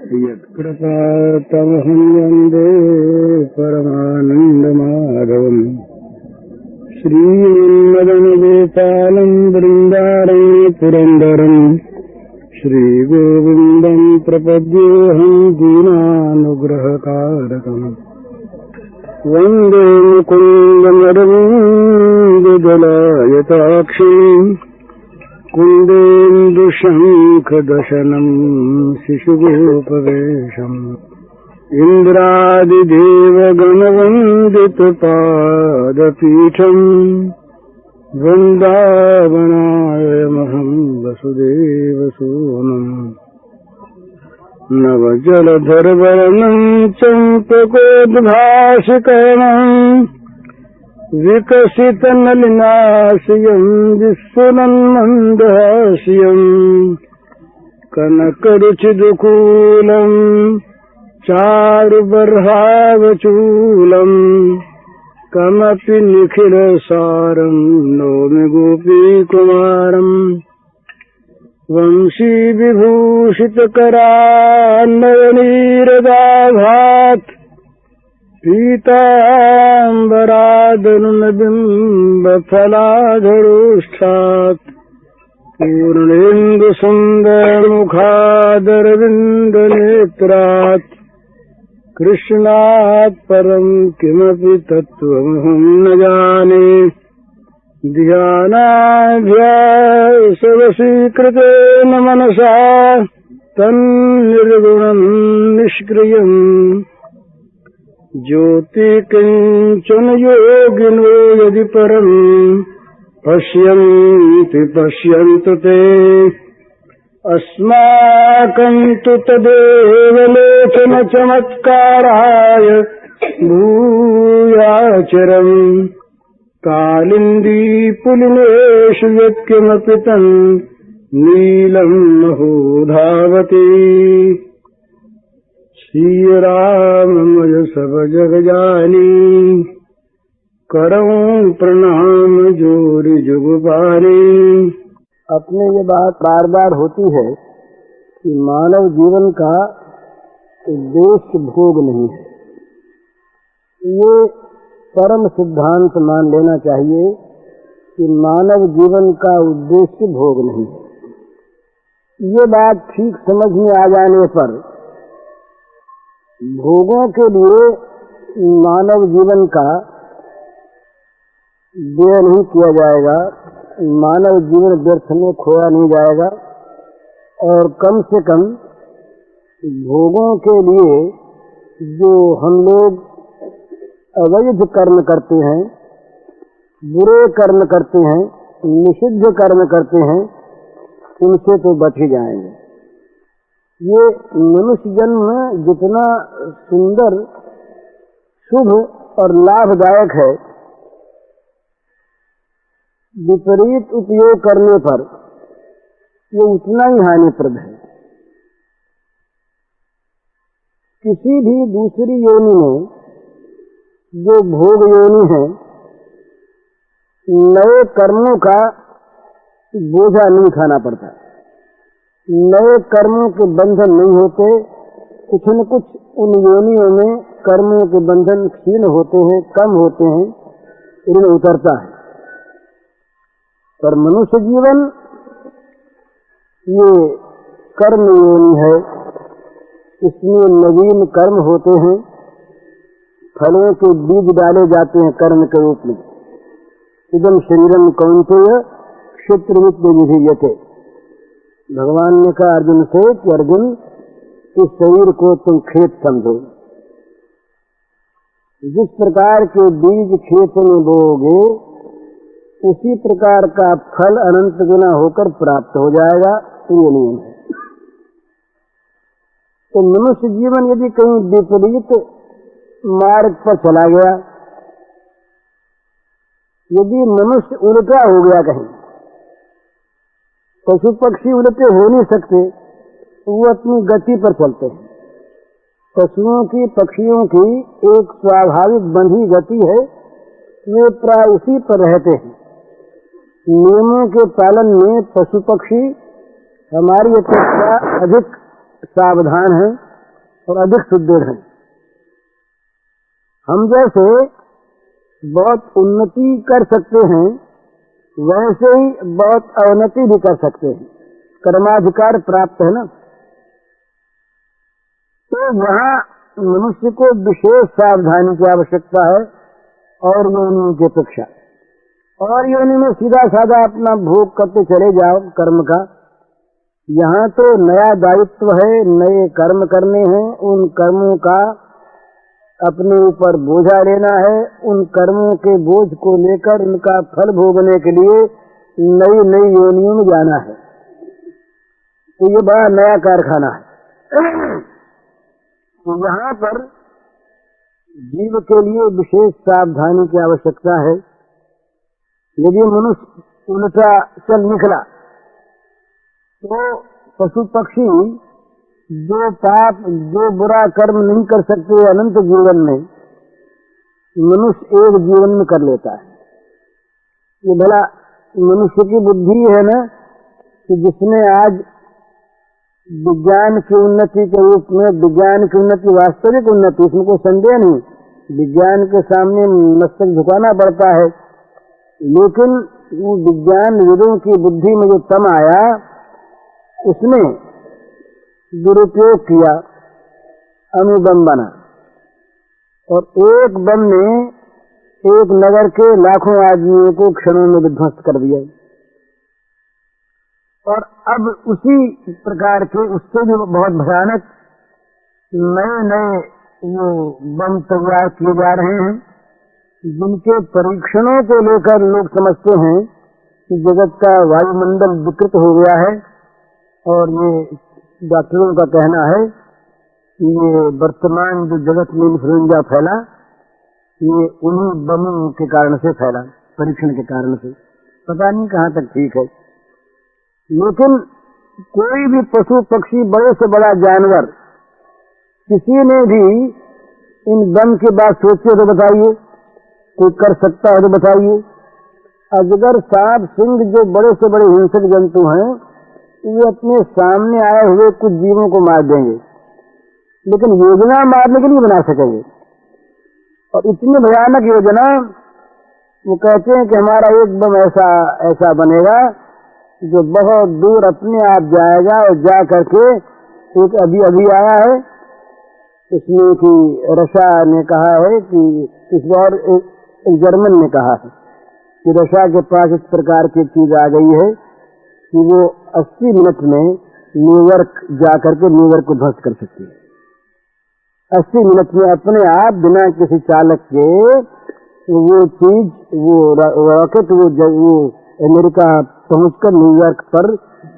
यत्कृपातमहं वन्दे परमानन्दमाधवम् श्रीमन्मदनगोपालं वृन्दारण्य पुरन्दरम् श्रीगोविन्दं प्रपद्येऽहं दीनानुग्रहकारकम् वन्दे मुकुन्दमरविन्ददलायताक्षीम् कुन्देन्दुशङ्खदशनम् शिशुगोपवेशम् इन्द्रादिदेवगणवन्दितपादपीठम् वृन्दावनायमहं वसुदेवसूनम् नवजलधरवर्णं चम्पकोद्भाषिकरणम् विकसितनलिनाशयम् विस्फुरन्मन्दहास्यम् कनकरुचिदुकूलम् चारुबर्हावचूलम् कमपि निखिलसारम् नौमि गोपीकुमारम् वंशीविभूषितकरान्नयनीरदाभात् पीताम्बरादनुनबिम्बफलाधरोष्ठात् पूर्णेन्दुसुन्दरमुखादरविन्दनेत्रात् कृष्णात् परं किमपि तत्त्वमहं न जाने ध्यानाभ्यासवशीकृतेन मनसा तन्निर्गुणं निष्क्रियम् ज्योतिकिञ्चन योगिनो यदि परं पश्यन्ति पश्यन्तु ते अस्माकं तु तदेव लोचन चमत्काराय भूयाचरम् कालिन्दी पुलिनेषु यत्किमपि तन् नीलं महो धावति श्रीराममय सब जग जानी करऊं प्रणाम जोरि जुगपानी। अपने ये बात बार बार होती है कि मानव जीवन का उद्देश्य भोग नहीं है। ये परम सिद्धांत मान लेना चाहिए कि मानव जीवन का उद्देश्य भोग नहीं है। ये बात ठीक समझ में आ जाने पर भोगों के लिए मानव जीवन का व्यय नहीं किया जाएगा, मानव जीवन व्यर्थ में खोया नहीं जाएगा और कम से कम भोगों के लिए जो हम लोग अवैध कर्म करते हैं, बुरे कर्म करते हैं, निषिद्ध कर्म करते हैं, उनसे तो बच ही जाएंगे। ये मनुष्य जन्म जितना सुंदर, शुभ और लाभदायक है, विपरीत उपयोग करने पर ये उतना ही हानिप्रद है। किसी भी दूसरी योनि में जो भोग योनि है, नए कर्मों का बोझा नहीं खाना पड़ता, नए कर्मों के बंधन नहीं होते। कुछ न कुछ उन योनियों में कर्मों के बंधन क्षीण होते हैं, कम होते हैं, इनमें उतरता है। पर मनुष्य जीवन ये कर्म योनि है, इसमें नवीन कर्म होते हैं, फलों के बीज डाले जाते हैं कर्म के रूप में। इदं शरीरम कौन्तेय क्षेत्रमित विधीयते। भगवान ने कहा अर्जुन से कि अर्जुन, इस शरीर को तुम खेत समझो। जिस प्रकार के बीज खेत में बोओगे उसी प्रकार का फल अनंत गुना होकर प्राप्त हो जाएगा। ये नियम है। तो मनुष्य जीवन यदि कहीं विपरीत मार्ग पर चला गया, यदि मनुष्य उल्टा हो गया कहीं, पशु पक्षी उल्टे हो नहीं सकते, वो अपनी गति पर चलते हैं। पशुओं की, पक्षियों की एक स्वाभाविक बंधी गति है, वे प्राय उसी पर रहते हैं। नियमों के पालन में पशु पक्षी हमारी अपेक्षा अधिक सावधान हैं, और अधिक सुदृढ़ हैं। हम जैसे बहुत उन्नति कर सकते हैं, वैसे ही बहुत अवनति भी कर सकते हैं। कर्माधिकार प्राप्त है ना। तो वहाँ मनुष्य को विशेष सावधानी की आवश्यकता है और योनि की अपेक्षा। और योनि में सीधा साधा अपना भोग करते चले जाओ कर्म का। यहाँ तो नया दायित्व है, नए कर्म करने हैं, उन कर्मों का अपने ऊपर बोझा लेना है, उन कर्मों के बोझ को लेकर उनका फल भोगने के लिए नई नई योनियों में जाना है। तो ये बड़ा नया कारखाना है। तो यहाँ पर जीव के लिए विशेष सावधानी की आवश्यकता है। यदि मनुष्य उल्टा चल निकला तो पशु पक्षी जो पाप, जो बुरा कर्म नहीं कर सकते अनंत जीवन में, मनुष्य एक जीवन में कर लेता है। ये भला मनुष्य की बुद्धि है ना कि जिसने आज विज्ञान की उन्नति के रूप में, विज्ञान की उन्नति वास्तविक उन्नति, इसमें कोई संदेह नहीं, विज्ञान के सामने मस्तक झुकाना पड़ता है, लेकिन वो विज्ञान विदों की बुद्धि में जो तम आया उसने दुरुपयोग किया, अणुबम बना और एक बम ने एक नगर के लाखों आदमियों को क्षणों में विध्वस्त कर दिया। और अब उसी प्रकार के उससे भी बहुत भयानक नए नए वो बम तैयार किए जा रहे हैं, जिनके परीक्षणों को लेकर लोग समझते हैं कि जगत का वायुमंडल विकृत हो गया है। और ये डॉक्टरों का कहना है कि ये वर्तमान जो जगत में इन्फ्लुएंजा फैला, ये उन्हीं बमों के कारण से फैला, परीक्षण के कारण से। पता नहीं कहाँ तक ठीक है, लेकिन कोई भी पशु पक्षी, बड़े से बड़ा जानवर, किसी ने भी इन बम की बात सोची तो बताइए, कोई कर सकता है तो बताइए। अजगर, सांप, सिंह जो बड़े से बड़े हिंसक जंतु हैं, ये अपने सामने आए हुए कुछ जीवों को मार देंगे, लेकिन योजना मारने के लिए बना सकेंगे। और इतनी भयानक योजना, वो कहते हैं कि हमारा एक बम ऐसा ऐसा बनेगा जो बहुत दूर अपने आप जाएगा। और जा करके एक अभी अभी आया है इसमें कि रशिया ने कहा है कि इस बार एक जर्मन ने कहा है कि रशिया के पास इस प्रकार की चीज आ गई है कि वो 80 मिनट में न्यूयॉर्क जाकर के न्यूयॉर्क को ध्वस्त कर सकती है। 80 मिनट में अपने आप, बिना किसी चालक के वो चीज, वो रॉकेट, वो अमेरिका पहुंचकर न्यूयॉर्क पर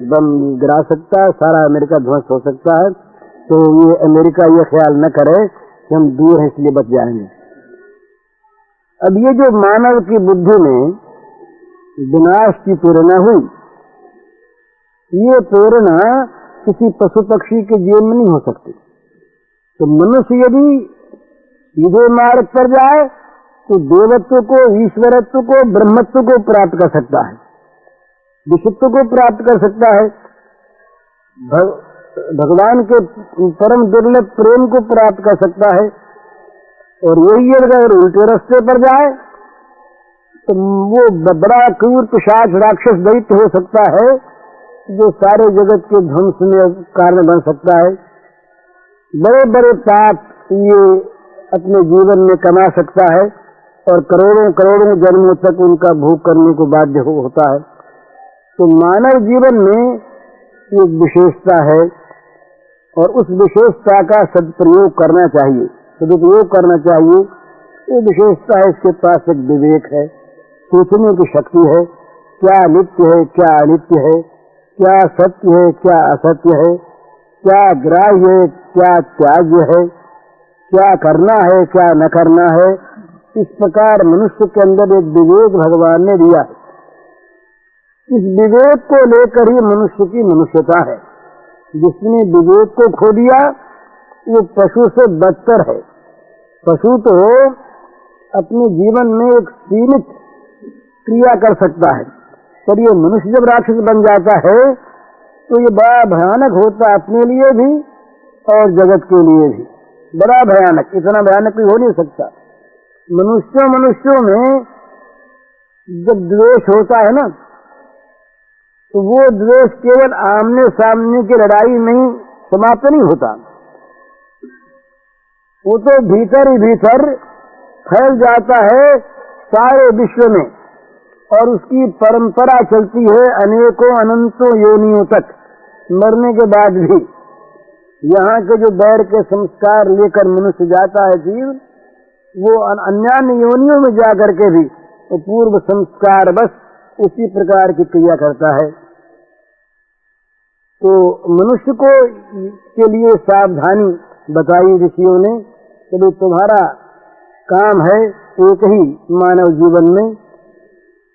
बम गिरा सकता है, सारा अमेरिका ध्वस्त हो सकता है। तो ये अमेरिका ये ख्याल न करे कि हम दूर हैं इसलिए बच जाएंगे। अब ये जो मानव की बुद्धि में विनाश की प्रेरणा हुई, ये प्रेरणा किसी पशु पक्षी के जीवन में नहीं हो सकती। तो मनुष्य यदि सीधे मार्ग पर जाए तो देवत्व को, ईश्वरत्व को, ब्रह्मत्व को प्राप्त कर सकता है, विशुद्धत्व को प्राप्त कर सकता है, भगवान के परम दुर्लभ प्रेम को प्राप्त कर सकता है। और यही अगर उल्टे रास्ते पर जाए तो वो बड़ा क्रूर पिशाच राक्षस दैत्य हो सकता है, जो सारे जगत के ध्वंस में कारण बन सकता है। बड़े बड़े पाप ये अपने जीवन में कमा सकता है और करोड़ों करोड़ों जन्मों तक उनका भोग करने को बाध्य होता है। तो मानव जीवन में एक विशेषता है और उस विशेषता का सदप्रयोग करना चाहिए, सदुपयोग करना चाहिए। ये विशेषता है, इसके पास एक विवेक है, सोचने की शक्ति है, क्या नित्य है, क्या अनित्य है, क्या सत्य है, क्या असत्य है, क्या ग्राह्य है, क्या त्याज्य है, क्या करना है, क्या न करना है। इस प्रकार मनुष्य के अंदर एक विवेक भगवान ने दिया है। इस विवेक को लेकर ही मनुष्य की मनुष्यता है। जिसने विवेक को खो दिया वो पशु से बदतर है। पशु तो अपने जीवन में एक सीमित क्रिया कर सकता है, पर ये मनुष्य जब राक्षस बन जाता है तो ये बड़ा भयानक होता है अपने लिए भी और जगत के लिए भी बड़ा भयानक, इतना भयानक कोई हो नहीं सकता। मनुष्यों में जब द्वेष होता है ना, तो वो द्वेष केवल आमने सामने की लड़ाई में ही समाप्त नहीं होता, वो तो भीतर ही भीतर फैल जाता है सारे विश्व में, और उसकी परंपरा चलती है अनेकों अनंतों योनियों तक। मरने के बाद भी यहाँ के जो बैर के संस्कार लेकर मनुष्य जाता है जीव, वो अन्य योनियों में जाकर के भी वो पूर्व संस्कार बस उसी प्रकार की क्रिया करता है। तो मनुष्य को के लिए सावधानी बताई ऋषियों ने कि तुम्हारा काम है एक ही मानव जीवन में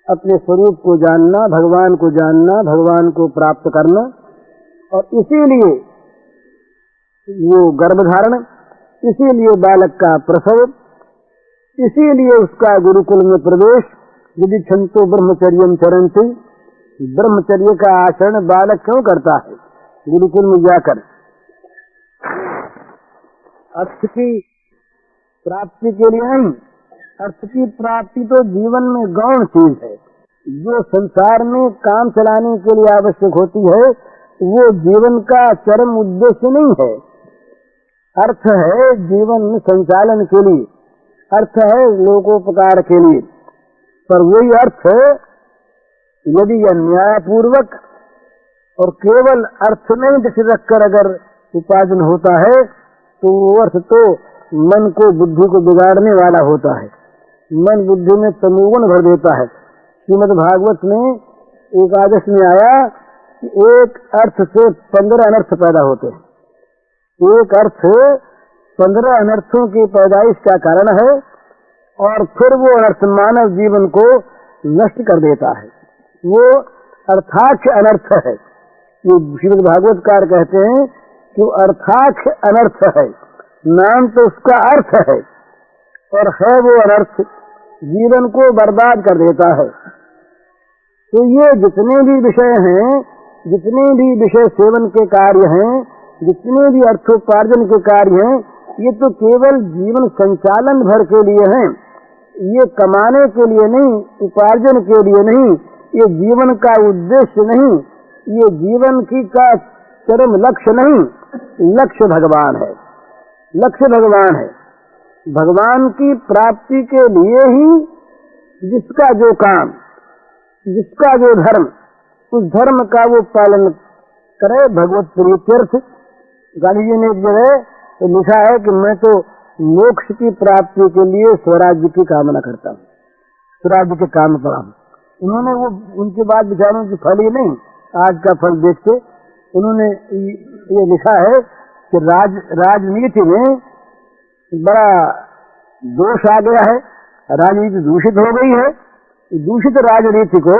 अपने स्वरूप को जानना, भगवान को जानना, भगवान को प्राप्त करना, और इसीलिए वो गर्भधारण, इसीलिए बालक का प्रसव, इसीलिए उसका गुरुकुल में प्रवेश। यदि छंतो ब्रह्मचर्यम चरन्ति, ब्रह्मचर्य का आचरण बालक क्यों करता है गुरुकुल में जाकर? अर्थ की प्राप्ति के लिए नहीं। अर्थ की प्राप्ति तो जीवन में गौण चीज है, जो संसार में काम चलाने के लिए आवश्यक होती है, वो जीवन का चरम उद्देश्य नहीं है। अर्थ है जीवन संचालन के लिए, अर्थ है लोकोपकार के लिए, पर वही अर्थ यदि अन्यायपूर्वक और केवल अर्थ में दृष्टि रखकर अगर उपार्जन होता है, तो वो अर्थ तो मन को, बुद्धि को बिगाड़ने वाला होता है, मन बुद्धि में तमोगुण भर देता है। श्रीमद् भागवत में एकादश में आया कि एक अर्थ से 15 अनर्थ पैदा होते हैं। एक अर्थ 15 अनर्थों की पैदाइश का कारण है, और फिर वो अनर्थ मानव जीवन को नष्ट कर देता है। वो अर्थाक्ष अनर्थ है। ये श्रीमद् भागवतकार कहते हैं कि वो अर्थाक्ष अनर्थ है, नाम तो उसका अर्थ है, और है वो अनर्थ, जीवन को बर्बाद कर देता है। तो ये जितने भी विषय हैं, जितने भी विषय सेवन के कार्य हैं, जितने भी अर्थोपार्जन के कार्य हैं, ये तो केवल जीवन संचालन भर के लिए हैं, ये कमाने के लिए नहीं, उपार्जन के लिए नहीं, ये जीवन का उद्देश्य नहीं, ये जीवन की का चरम लक्ष्य नहीं। लक्ष्य भगवान है, लक्ष्य भगवान है। भगवान की प्राप्ति के लिए ही जिसका जो काम, जिसका जो धर्म, उस धर्म का वो पालन करे, भगवत प्रीत्यर्थ। गांधी जी ने एक जगह तो लिखा है कि मैं तो मोक्ष की प्राप्ति के लिए स्वराज्य की कामना करता हूँ, स्वराज्य के काम पर हूँ। उन्होंने वो उनके बाद विचारों की फल ही नहीं, आज का फल देखते उन्होंने ये लिखा है कि राजनीति में बड़ा दोष आ गया है, राजनीति दूषित हो गई है। दूषित राजनीति को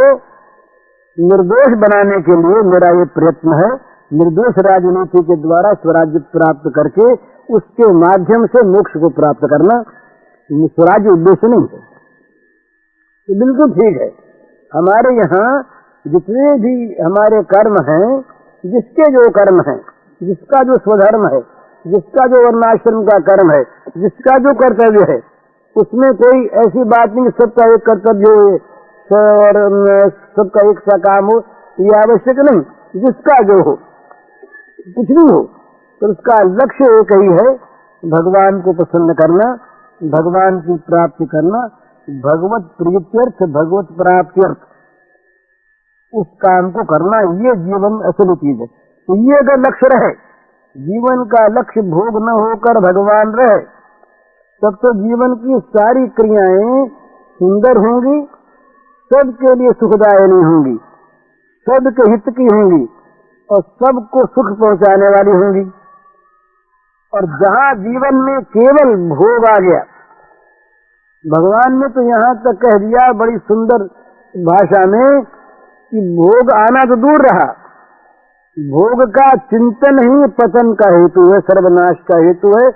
निर्दोष बनाने के लिए मेरा ये प्रयत्न है, निर्दोष राजनीति के द्वारा स्वराज्य प्राप्त करके उसके माध्यम से मोक्ष को प्राप्त करना। स्वराज्य उद्देश्य नहीं है। तो बिल्कुल ठीक है। हमारे यहाँ जितने भी हमारे कर्म हैं, जिसके जो कर्म हैं, जिसका जो स्वधर्म है, जिसका जो वर्णाश्रम का कर्म है, जिसका जो कर्तव्य है, उसमें कोई ऐसी बात नहीं सबका एक कर्तव्य हो और सबका एक सा काम हो, ये आवश्यक नहीं। जिसका जो हो, कुछ भी हो, तो उसका लक्ष्य एक ही है, भगवान को प्रसन्न करना, भगवान की प्राप्ति करना, भगवत प्रीत्यर्थ, भगवत प्राप्त्यर्थ, उस काम को करना। ये जीवन असली चीज है। तो ये अगर लक्ष्य रहे, जीवन का लक्ष्य भोग न होकर भगवान रहे, तब तो जीवन की सारी क्रियाएं सुंदर होंगी, सबके लिए सुखदायिनी होंगी, सबके हित की होंगी और सबको सुख पहुंचाने वाली होंगी। और जहां जीवन में केवल भोग आ गया, भगवान ने तो यहाँ तक कह दिया बड़ी सुंदर भाषा में कि भोग आना तो दूर रहा, भोग का चिंतन ही पतन का हेतु है, सर्वनाश का हेतु है।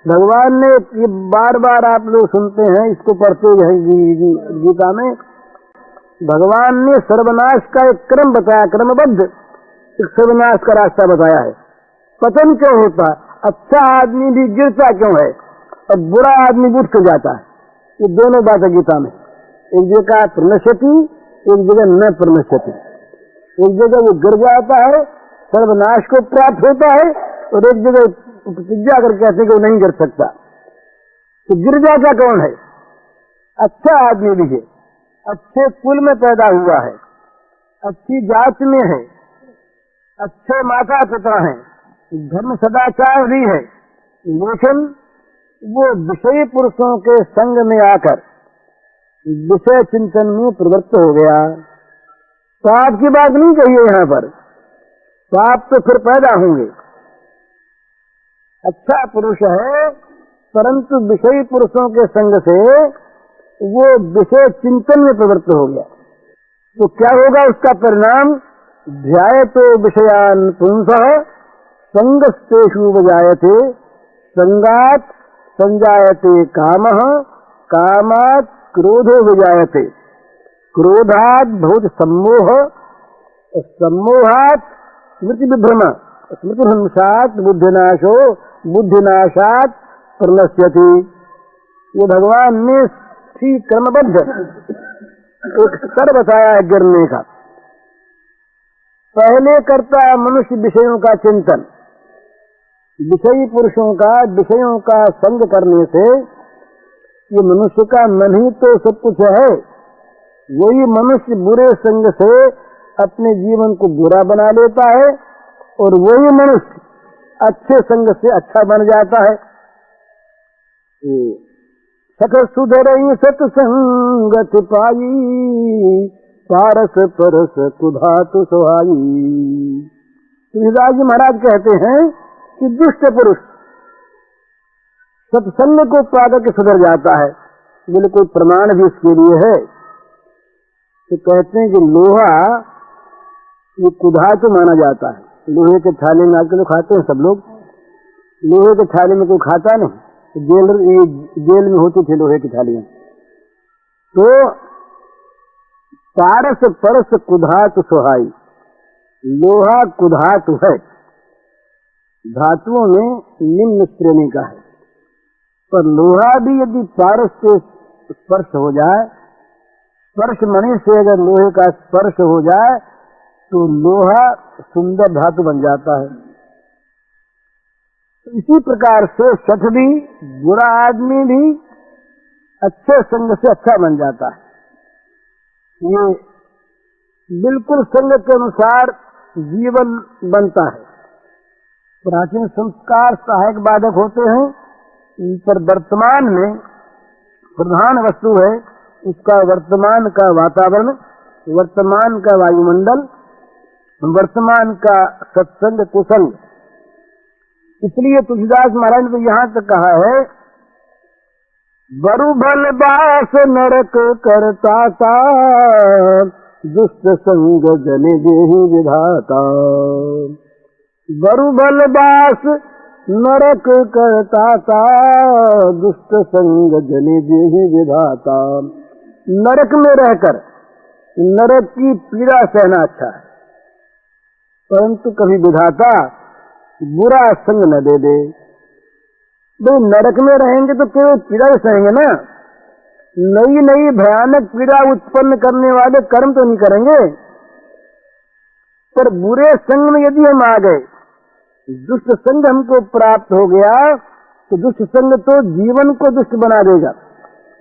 भगवान ने ये बार बार आप लोग सुनते हैं, इसको पढ़ते हैं गीता में, भगवान ने सर्वनाश का एक क्रम बताया, क्रमबद्ध एक सर्वनाश का रास्ता बताया है। पतन क्यों होता? अच्छा आदमी भी गिरता क्यों है और बुरा आदमी उठ कर जाता है? ये दोनों बातें गीता में, एक जगह प्रणश्यति, एक जगह न प्रणश्यति। एक जगह वो गिर जाता है, सर्वनाश को प्राप्त होता है, और एक जगह प्रतिज्ञा कर कहते कि वो नहीं गिर सकता। तो गिर जाता कौन है? अच्छा आदमी भी है, अच्छे कुल में पैदा हुआ है, अच्छी जात में है, अच्छे माता पिता हैं, धर्म सदाचार भी है, लेकिन वो विषयी पुरुषों के संग में आकर विषय चिंतन में प्रवृत्त हो गया। पाप की बात नहीं कही यहाँ पर, पाप तो फिर पैदा होंगे। अच्छा पुरुष है, परंतु विषयी पुरुषों के संग से वो विषय चिंतन में प्रवृत्त हो गया, तो क्या होगा उसका परिणाम? ध्यायतो विषयान पुंसः संगस्तेषु विजायते, संगात संजायते कामः, कामात् क्रोधो विजायते, क्रोधात् भवति सम्मोह, सम्मोहात् स्मृति विभ्रम, स्मृति भ्रंशात् बुद्धिनाशो, बुद्धिनाशात् प्रणश्यति। ये भगवान ने ठीक क्रमबद्ध एक स्तर बताया है गिरने का। पहले करता है मनुष्य विषयों का चिंतन, विषयी पुरुषों का, विषयों का संग करने से ये मनुष्य का मन ही तो सब कुछ है। वही मनुष्य बुरे संग से अपने जीवन को बुरा बना लेता है, और वही मनुष्य अच्छे संग से अच्छा बन जाता है। सख सुधरई सत्संगति पाई, पारस परस कुधातु सुहाई। तुलसीदास जी महाराज कहते हैं कि दुष्ट पुरुष सत्संग को पाकर के सुधर जाता है। बोले कोई प्रमाण भी इसके लिए है? तो कहते हैं कि लोहा ये कुधातु माना जाता है। लोहे के थाली में आजकल खाते हैं सब लोग, लोहे के थाली में कोई खाता नहीं, जेल में होती थी लोहे की थालियां। तो पारस परस कुधातु सुहाई, लोहा कुधातु है, धातुओं में निम्न श्रेणी का है, पर लोहा भी यदि पारस से स्पर्श हो जाए, स्पर्श मणि से अगर लोहे का स्पर्श हो जाए तो लोहा सुंदर धातु बन जाता है। तो इसी प्रकार से सठ भी, बुरा आदमी भी अच्छे संग से अच्छा बन जाता है। ये बिल्कुल संग के अनुसार जीवन बनता है। प्राचीन संस्कार सहायक बाधक होते हैं, पर वर्तमान में प्रधान वस्तु है उसका वर्तमान का वातावरण, वर्तमान का वायुमंडल, वर्तमान का सत्संग कुसंग। इसलिए तुलसीदास महाराज ने तो यहाँ तक कहा है, बरु भल बास नरक करता था, दुष्ट संग जन देहि विधाता। बरु भल बास नरक करता था, दुष्ट संग जन देहि विधाता। नरक में रहकर नरक की पीड़ा सहना अच्छा है, परंतु कभी विधाता बुरा संग न दे दे। भाई नरक में रहेंगे तो केवल पीड़ा ही सहेंगे ना, नई नई भयानक पीड़ा उत्पन्न करने वाले कर्म तो नहीं करेंगे। पर बुरे संग में यदि हम आ गए, दुष्ट संग हमको प्राप्त हो गया, तो दुष्ट संग तो जीवन को दुष्ट बना देगा,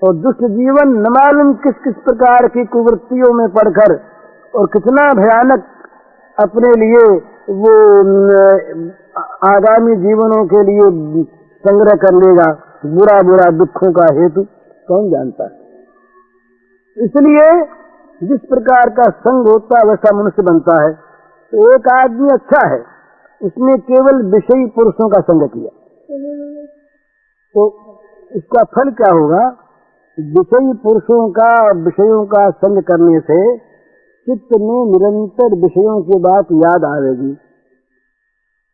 और दुष्ट जीवन न मालूम किस किस प्रकार की कुवृत्तियों में पड़कर और कितना भयानक अपने लिए वो आगामी जीवनों के लिए संग्रह कर लेगा, बुरा बुरा दुखों का हेतु कौन जानता है। इसलिए जिस प्रकार का संग होता है वैसा मनुष्य बनता है। तो एक आदमी अच्छा है, उसने केवल विषयी पुरुषों का संग किया, तो उसका फल क्या होगा? विषयी पुरुषों का, विषयों का संग करने से चित्त में निरंतर विषयों की बात याद आवेगी,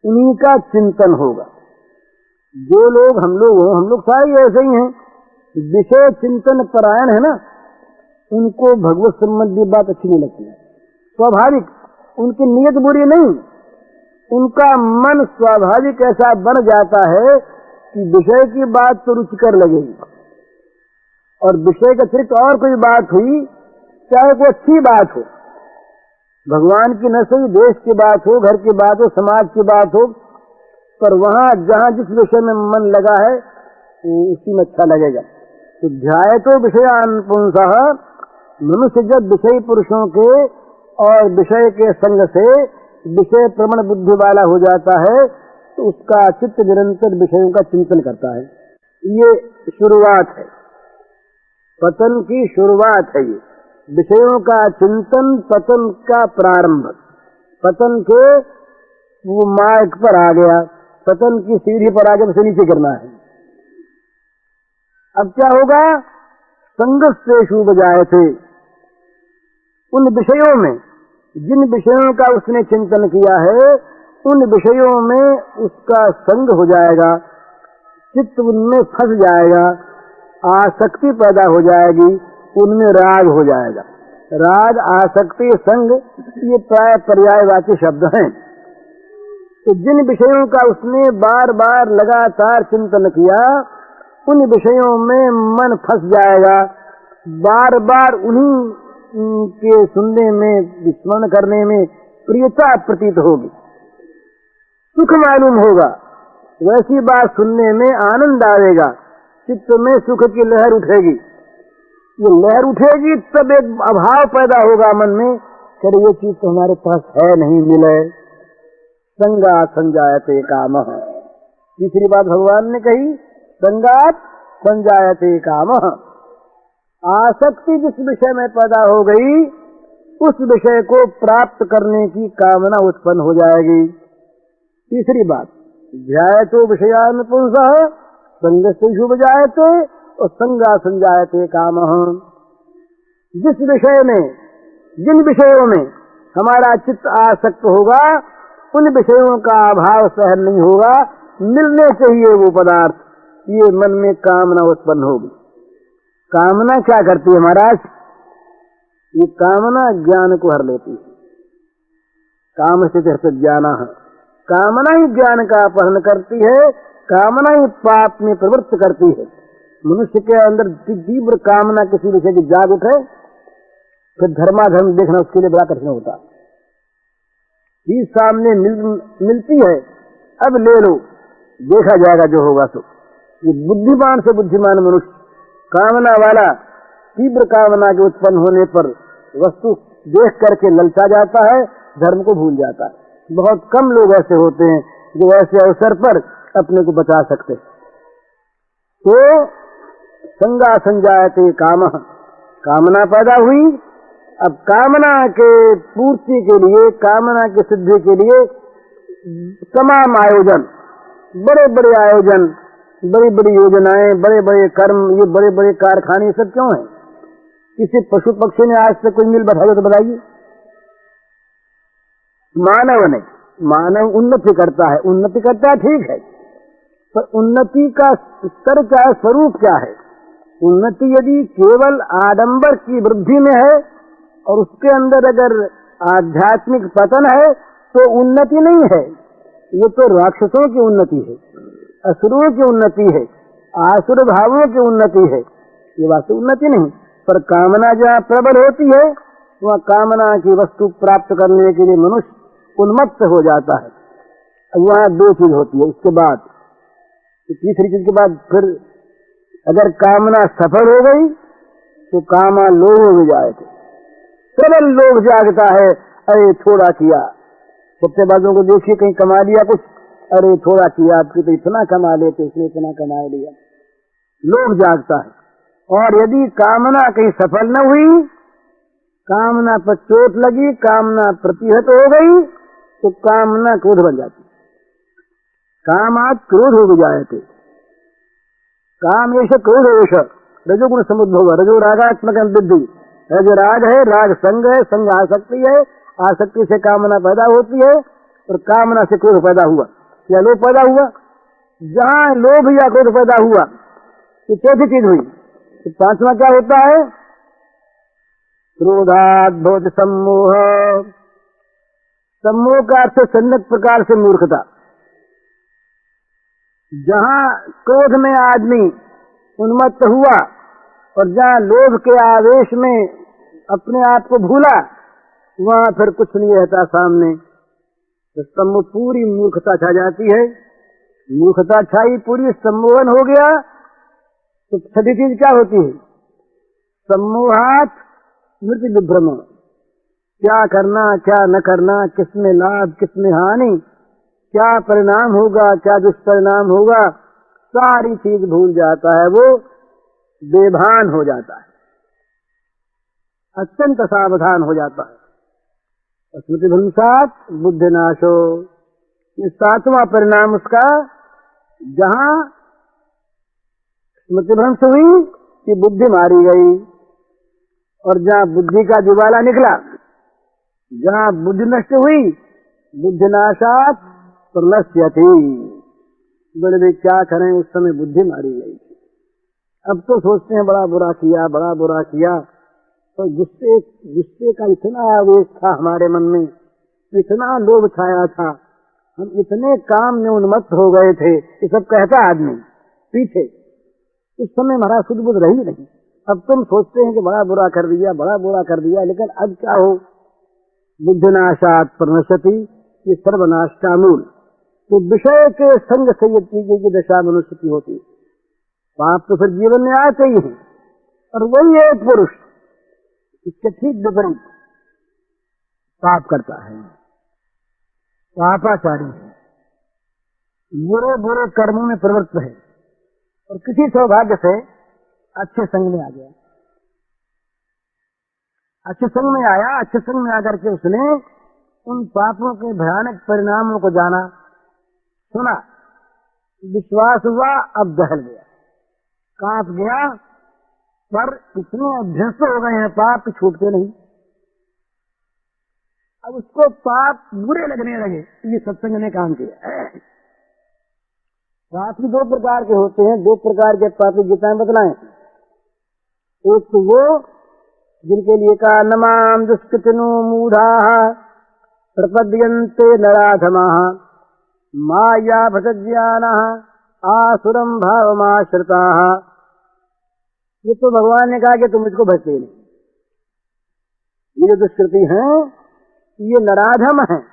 उन्हीं का चिंतन होगा। जो लोग हम लोग सारे ऐसे ही हैं, विषय चिंतन परायण है ना, उनको भगवत संबंधी बात अच्छी नहीं लगती है। स्वाभाविक, उनकी नीयत बुरी नहीं, उनका मन स्वाभाविक ऐसा बन जाता है कि विषय की बात तो रुचिकर लगेगी, और विषय के अतिरिक्त और कोई बात हुई, चाहे वो अच्छी बात हो, भगवान की न सही देश की बात हो, घर की बात हो, समाज की बात हो, पर वहां जहां जिस विषय में मन लगा है उसी में अच्छा लगेगा। तो ध्यायतो विषयान पुंसः, मनुष्य जब विषय पुरुषों के और विषय के संग से विषय प्रवण बुद्धि वाला हो जाता है तो उसका चित्त निरंतर विषयों का चिंतन करता है। ये शुरुआत है, पतन की शुरुआत है। ये विषयों का चिंतन पतन का प्रारंभ, पतन के वो मार्ग पर आ गया, पतन की सीढ़ी पर आगे उसे नीचे गिरना है। अब क्या होगा? संगस्तेषु बजायते, उन विषयों में जिन विषयों का उसने चिंतन किया है उन विषयों में उसका संग हो जाएगा, चित्त उनमें फंस जाएगा, आसक्ति पैदा हो जाएगी, उनमें राग हो जाएगा। राग, आसक्ति, संग ये प्राय पर्यायवाची शब्द हैं। तो जिन विषयों का उसने बार बार लगातार चिंतन किया उन विषयों में मन फंस जाएगा, बार बार उन्हीं के सुनने में, स्मरण करने में प्रियता प्रतीत होगी, सुख मालूम होगा, वैसी बात सुनने में आनंद आएगा, चित्त में सुख की लहर उठेगी। ये लहर उठेगी तब एक अभाव पैदा होगा मन में, चलो ये चीज तो हमारे पास है, नहीं मिले। संगात संजायते कामः, तीसरी बात भगवान ने कही, संगात संजायते कामः। आसक्ति जिस विषय में पैदा हो गई उस विषय को प्राप्त करने की कामना उत्पन्न हो जाएगी। तीसरी बात, ध्यायतो विषयान पुंसः संगस्तेषु बजायते और संगा संजायते कामः। जिस विषय में, जिन विषयों में हमारा चित्त आसक्त होगा उन विषयों का अभाव सहन नहीं होगा, मिलने चाहिए वो पदार्थ, ये मन में कामना उत्पन्न होगी। कामना क्या करती है महाराज? ये कामना ज्ञान को हर लेती है। काम से ज्ञान, कामना ही ज्ञान का अपहरण करती है, कामना ही पाप में प्रवृत्त करती है। मनुष्य के अंदर तीव्र कामना किसी विषय की जाग उठे, फिर धर्माधर्म देखना उसके लिए बड़ा कठिन होता है। चीज सामने मिलती है, अब ले लो, देखा जाएगा जो होगा सो। ये बुद्धिमान से बुद्धिमान मनुष्य कामना वाला, तीव्र कामना के उत्पन्न होने पर वस्तु देख करके ललचा जाता है, धर्म को भूल जाता है। बहुत कम लोग ऐसे होते हैं जो ऐसे अवसर पर अपने को बचा सकते। तो संगा संजायते कामः, कामना पैदा हुई। अब कामना के पूर्ति के लिए, कामना की सिद्धि के लिए तमाम आयोजन, बड़े बड़े आयोजन, बड़ी बड़ी योजनाएं, बड़े बड़े कर्म, ये बड़े बड़े कारखाने सब क्यों हैं? किसी पशु पक्षी ने आज तक कोई मिल बैठाया तो बताइए? मानव ने, मानव उन्नति करता है, उन्नति करता है ठीक है, पर उन्नति का स्तर क्या है, स्वरूप क्या है? उन्नति यदि केवल आडंबर की वृद्धि में है और उसके अंदर अगर आध्यात्मिक पतन है तो उन्नति नहीं है। ये तो राक्षसों की उन्नति है, असुरों की उन्नति है, आसुर भावों की उन्नति है, ये वास्तव उन्नति नहीं। पर कामना जहाँ प्रबल होती है वहाँ कामना की वस्तु प्राप्त करने के लिए मनुष्य उन्मत्त हो जाता है। अब वहाँ दो चीज होती है। इसके बाद तीसरी चीज के बाद फिर अगर कामना सफल हो गई तो कामा लोभ हो जाए थे, प्रबल लोभ जागता है, अरे थोड़ा किया। सत्यवादियों को देखिए, कहीं कमा लिया कुछ, अरे थोड़ा किया, आपकी तो इतना कमा लेते, इसने इतना कमा लिया, लोभ जागता है। और यदि कामना कहीं सफल न हुई, कामना पर चोट लगी, कामना प्रतिहत हो गई, तो कामना क्रोध बन जाती। कामात् क्रोध हो जाए थे, काम एष क्रोध एष रजोगुण समुद्भव, रजो रागात्मक बुद्धि। रज राग है, राग संग है, संग आसक्ति है, आसक्ति से कामना पैदा होती है और कामना से क्रोध पैदा हुआ या लोभ पैदा हुआ। जहां लोभ या क्रोध पैदा हुआ ये चौथी चीज हुई। तो पांचवा क्या होता है? क्रोधात् भवति सम्मोह, सम्मोह का अर्थ सम्यक प्रकार से मूर्खता। जहाँ क्रोध में आदमी उन्मत्त हुआ और जहाँ लोभ के आवेश में अपने आप को भूला, वहाँ फिर कुछ नहीं रहता सामने। तो सम्मोह पूरी मूर्खता छा जाती है। मूर्खता छाई, पूरी सम्मोहन हो गया तो छठी चीज क्या होती है? सम्मोहात स्मृति विभ्रम। क्या करना क्या न करना, किसमें लाभ किसमें हानि, क्या परिणाम होगा क्या दुष्परिणाम होगा, सारी चीज भूल जाता है, वो बेभान हो जाता है, अत्यंत सावधान हो जाता है। स्मृति भ्रंशात बुद्धि नाशो, ये सातवां परिणाम उसका। जहां स्मृति भ्रंश हुई कि बुद्धि मारी गई, और जहां बुद्धि का ज्वाला निकला, जहां बुद्धि नष्ट हुई, बुद्धि नाशात प्रलस्यति। बोले भाई क्या करें, उस समय बुद्धि मारी गई। अब तो सोचते हैं बड़ा बुरा किया, बड़ा बुरा किया। तो गुस्से का इतना आवेश था हमारे मन में, इतना लोभ छाया था, हम इतने काम में उन्मत्त हो गए थे। ये सब कहता आदमी पीछे, उस समय हमारा सुध बुध रही नहीं। अब तुम सोचते हैं कि बड़ा बुरा कर दिया, बड़ा बुरा कर दिया, लेकिन अब क्या हो? बुद्धिनाशात प्रनश्यति, ये सर्वनाश का मूल। तो विषय के संग से ये चीजें की दशा मनुष्य की होती है। पाप तो फिर जीवन में आते ही है, और वही एक पुरुष इसके ठीक विपरीत पाप करता है, पापाचारी है, बुरे बुरे कर्मों में प्रवृत्त है, और किसी सौभाग्य से अच्छे संग में आ गया। अच्छे संग में आया, अच्छे संग में आकर के उसने उन पापों के भयानक परिणामों को जाना, सुना, विश्वास हुआ, अब दहल गया, कांप गया। पर इतने अभ्यस्त हो गए हैं पाप कि छूटते नहीं। अब उसको पाप बुरे लगने लगे, ये सत्संग ने काम किया। पापी दो प्रकार के होते हैं, दो प्रकार के पापी गीता में बतलाएं। एक तो वो जिनके लिए कहा नमाम दुष्कृतिनो मूढ़ा प्रपद्यन्ते नराधमाः माया भटज्ञानः आसुरम भावमाश्रिताः। ये तो भगवान ने कहा कि तुम इसको भजते नहीं। ये जो दुष्कृति हैं ये नराधम हैं,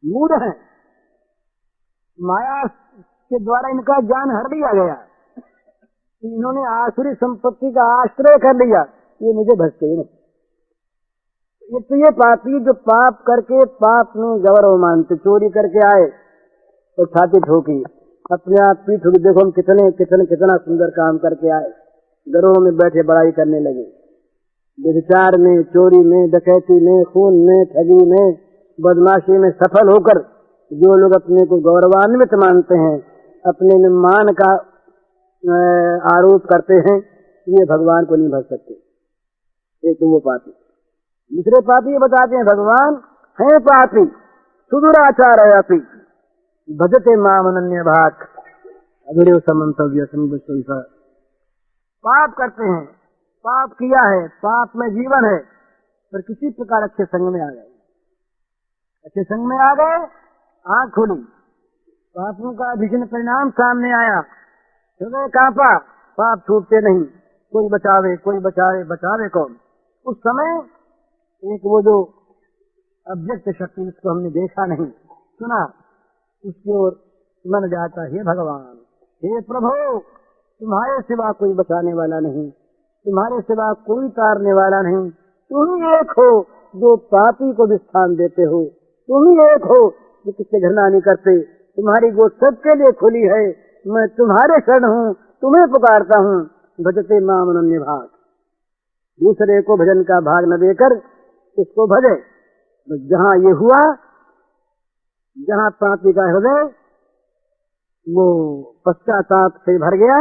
मूढ़ हैं, माया के द्वारा इनका ज्ञान हर लिया गया, इन्होंने आसुरी संपत्ति का आश्रय कर लिया, ये मुझे भजते ही नहीं। ये पापी जो पाप करके पाप में गौरव मानते, चोरी करके आए तो छाती ठोकी, अपने आप पीठ ठोकी, देखो हम कितना सुंदर काम करके आए, घरों में बैठे बड़ाई करने लगे। व्यभिचार में, चोरी में, डकैती में, खून में, ठगी में, बदमाशी में सफल होकर जो लोग अपने को गौरवान्वित मानते हैं, अपने में मान का आरोप करते हैं, ये भगवान को नहीं भज सकते। एक तो वो पापी। दूसरे पापी ये बताते हैं भगवान है पापी सुदुराचार अपि भजते माम अनन्य भाग अभिरेव समन्तव्य संविश्व। पाप करते हैं, पाप किया है, पाप में जीवन है, पर किसी प्रकार अच्छे संग में आ गए, अच्छे संग में आ गए, आंख खुली, पापों का भीषण परिणाम सामने आया, हृदय कांपा, पाप छूटते नहीं, कोई बचावे कोई बचावे, बचावे कौन? उस समय एक वो जो अव्यक्त शक्ति, उसको हमने देखा नहीं, सुना, उसकी ओर मन जाता, हे भगवान, हे प्रभु, तुम्हारे सिवा कोई बचाने वाला नहीं, तुम्हारे सिवा कोई तारने वाला नहीं, तुम ही एक हो जो पापी को भी स्थान देते हो, तुम ही एक हो जो किससे घृणा नहीं करते, तुम्हारी गोद सबके लिए खुली है, मैं तुम्हारे शरण हूँ, तुम्हें पुकारता हूँ, भजते माम अनन्य भाग। दूसरे को भजन का भाग न देकर इसको भजे। तो जहाँ ये हुआ, जहाँ पापी का हृदय वो पश्चाताप से भर गया,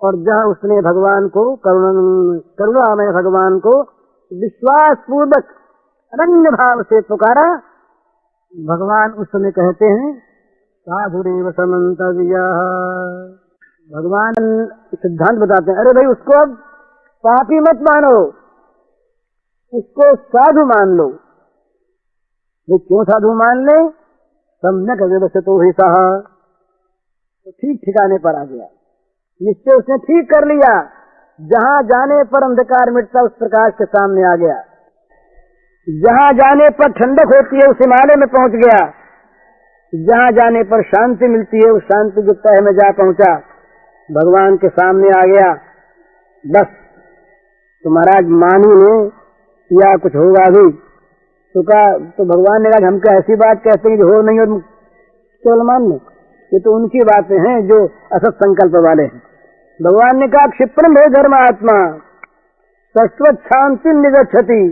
और जहाँ उसने भगवान को करुणामय भगवान को विश्वास पूर्वक अनन्य भाव से पुकारा, भगवान उस समय कहते हैं साधुरेव समन्तव्यः। भगवान सिद्धांत बताते हैं, अरे भाई उसको अब पापी मत मानो, उसको साधु मान लो, वे क्यों साधु मान ले? सम्यक व्यवस्थितो ही सह, तो ठीक ठिकाने पर आ गया, निश्चय उसने ठीक कर लिया। जहां जाने पर अंधकार मिटता उस प्रकाश के सामने आ गया, जहां जाने पर ठंडक होती है उस हिमालय में पहुंच गया, जहां जाने पर शांति मिलती है उस शांति के तह में जा पहुंचा, भगवान के सामने आ गया। बस तो महाराज मान ही ले या कुछ होगा भी तो कहा, तो भगवान ने कहा हम क्या ऐसी बात कहते हैं जो हो नहीं और केवल मान ले, ये तो उनकी बातें हैं जो असत संकल्प वाले हैं। भगवान ने कहा क्षिप्रम भे धर्मात्मा शाश्वत शांति निगच्छति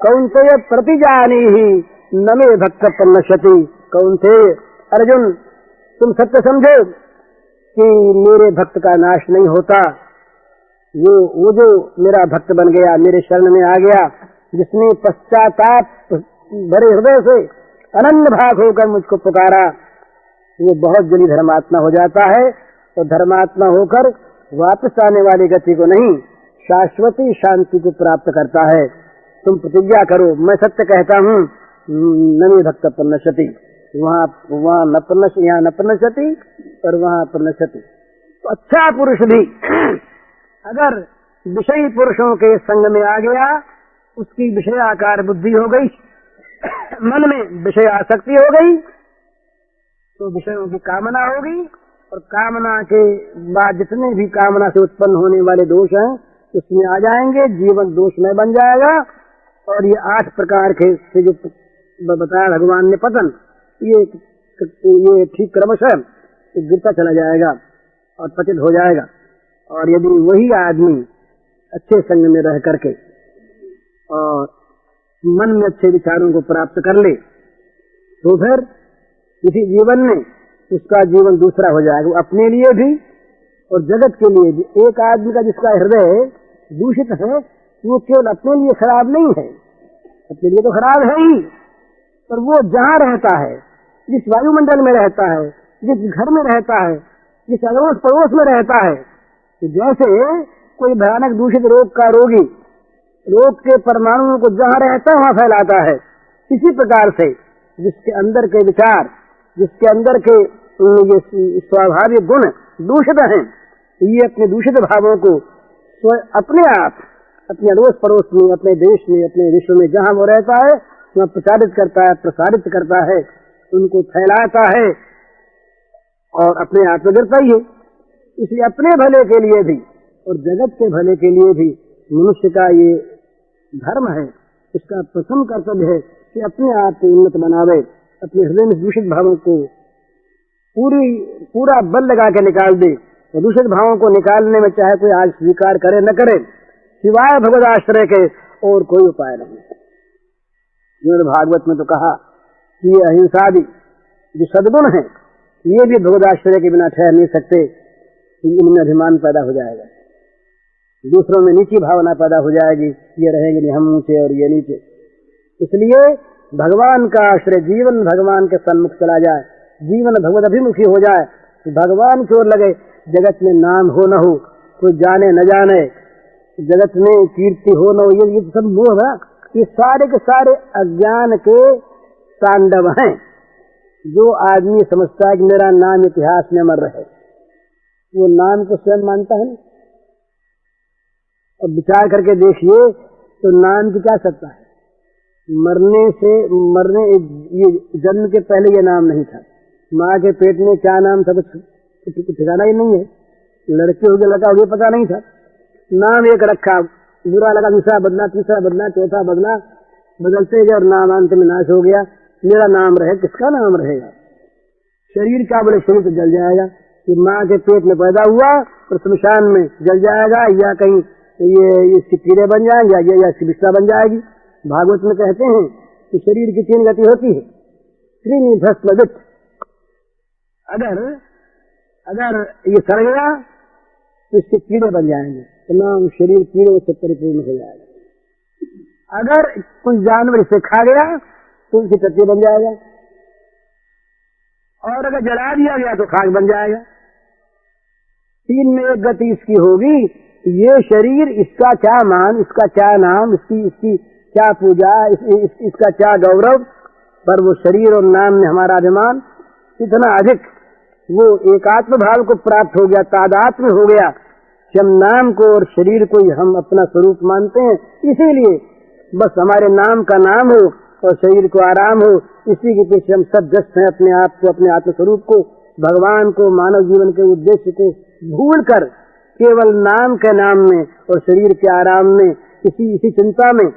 कौन्तेय प्रतिजानी ही न मे भक्त प्रनश्यति। कौन्तेय, अर्जुन तुम सत्य समझो कि मेरे भक्त का नाश नहीं होता। वो जो मेरा भक्त बन गया, मेरे शरण में आ गया, जिसने पश्चाताप भरे हृदय से अनन्य भाग होकर मुझको पुकारा, वो बहुत जल्दी धर्मात्मा हो जाता है और धर्मात्मा होकर वापस आने वाली गति को नहीं, शाश्वती शांति को प्राप्त करता है। तुम प्रतिज्ञा करो, मैं सत्य कहता हूँ, नमी भक्त प्रनश्यति, वहाँ न प्रनश्य, यहाँ न प्रनश्यति और वहाँ प्रनश्यति। तो अच्छा पुरुष भी अगर विषयी पुरुषों के संग में आ गया, उसकी विषयाकार बुद्धि हो गई, मन में विषय आसक्ति हो गई, तो विषयों की कामना होगी और कामना के बाद जितने भी कामना से उत्पन्न होने वाले दोष हैं उसमें आ जाएंगे, जीवन दोषमय बन जाएगा। और ये 8 प्रकार के से जो बताया भगवान ने पतन, ये ठीक क्रमशः गिरता चला जाएगा और पतित हो जाएगा। और यदि वही आदमी अच्छे संग में रह करके और मन में अच्छे विचारों को प्राप्त कर ले, तो फिर इसी जीवन में उसका जीवन दूसरा हो जाएगा, वो अपने लिए भी और जगत के लिए भी। एक आदमी का जिसका हृदय दूषित है वो केवल अपने लिए खराब नहीं है, अपने लिए तो खराब है ही, पर वो जहाँ रहता है, जिस वायुमंडल में रहता है, जिस घर में रहता है, जिस अड़ोस पड़ोस में रहता है, तो जैसे कोई भयानक दूषित रोग का रोगी रोग के परमाणुओं को जहाँ रहता है वहाँ फैलाता है, इसी प्रकार से जिसके अंदर के विचार, जिसके अंदर के ये स्वाभाविक गुण दूषित हैं, ये अपने दूषित भावों को अपने आप अपने अड़ोस पड़ोस में, अपने देश में, अपने विश्व में जहाँ वो रहता है वहाँ प्रचारित करता है, प्रसारित करता है, उनको फैलाता है और अपने आप में गिरता ही है। इसलिए अपने भले के लिए भी और जगत के भले के लिए भी मनुष्य का ये धर्म है, इसका प्रथम कर्तव्य है कि अपने आप को उन्नत बनावे, अपने हृदय में दूषित भावों को पूरा बल लगा के निकाल दे। तो दूषित भावों को निकालने में चाहे कोई आज स्वीकार करे न करे, सिवाय भगवत आश्रय के और कोई उपाय नहीं है। श्रीमद् भागवत में तो कहा कि ये अहिंसादि जो सद्गुण है ये भी भगवत आश्रय के बिना ठहर नहीं सकते, इनमें अभिमान पैदा हो जाएगा, दूसरों में नीची भावना पैदा हो जाएगी, ये रहेंगे नहीं हम ऊंचे और ये नीचे। इसलिए भगवान का आश्रय, जीवन भगवान के सन्मुख चला जाए, जीवन भगवत अभिमुखी हो जाए, भगवान की ओर लगे। जगत में नाम हो न हो, कोई जाने न जाने, जगत में कीर्ति हो न हो, ये सब मोह है, ये सारे के सारे अज्ञान के तांडव हैं। जो आदमी समझता है कि मेरा नाम इतिहास में अमर रहे, वो नाम को स्वयं मानता है। और विचार करके देखिए तो नाम की क्या सत्ता है? मरने ये जन्म के पहले ये नाम नहीं था, माँ के पेट में क्या नाम था कुछ ठिकाना ही नहीं है, लड़के हो गया लड़का हो गया पता नहीं था, नाम एक रखा, बुरा लगा दूसरा बदला, तीसरा बदला, चौथा बदला, बदलते गए और नाम अंत में नाश हो गया। मेरा नाम रहे, किसका नाम रहेगा? शरीर क्या बोले, शरीर तो जल जाएगा, कि माँ के पेट में पैदा हुआ और शमशान में जल जाएगा, या कहीं ये इसकी कीड़े बन जाएंगे या इसकी बिस्ता बन जाएगी। भागवत में कहते हैं कि शरीर की 3 गति होती है, त्रीनि भस्म वित्त। अगर ये सड़ गया तो इसके कीड़े बन जाएंगे, तमाम शरीर कीड़ों से परिपूर्ण हो जाएगा। अगर कुछ जानवर इसे खा गया तो उसकी टट्टी बन जाएगा, और अगर जला दिया गया तो खाक बन जाएगा। 3 में 1 गति इसकी होगी। ये शरीर, इसका क्या मान, इसका क्या नाम, इसकी क्या पूजा, इसका क्या गौरव, पर वो शरीर और नाम में हमारा अभिमान इतना अधिक, वो एकात्म भाव को प्राप्त हो गया, तादात्म्य हो गया कि हम नाम को और शरीर को ही हम अपना स्वरूप मानते हैं। इसीलिए बस हमारे नाम का नाम हो और शरीर को आराम हो, इसी के पीछे हम सब व्यस्त हैं। अपने आप को, अपने आत्म स्वरूप को, भगवान को, मानव जीवन के उद्देश्य को भूल कर केवल नाम के नाम में और शरीर के आराम में, इसी चिंता में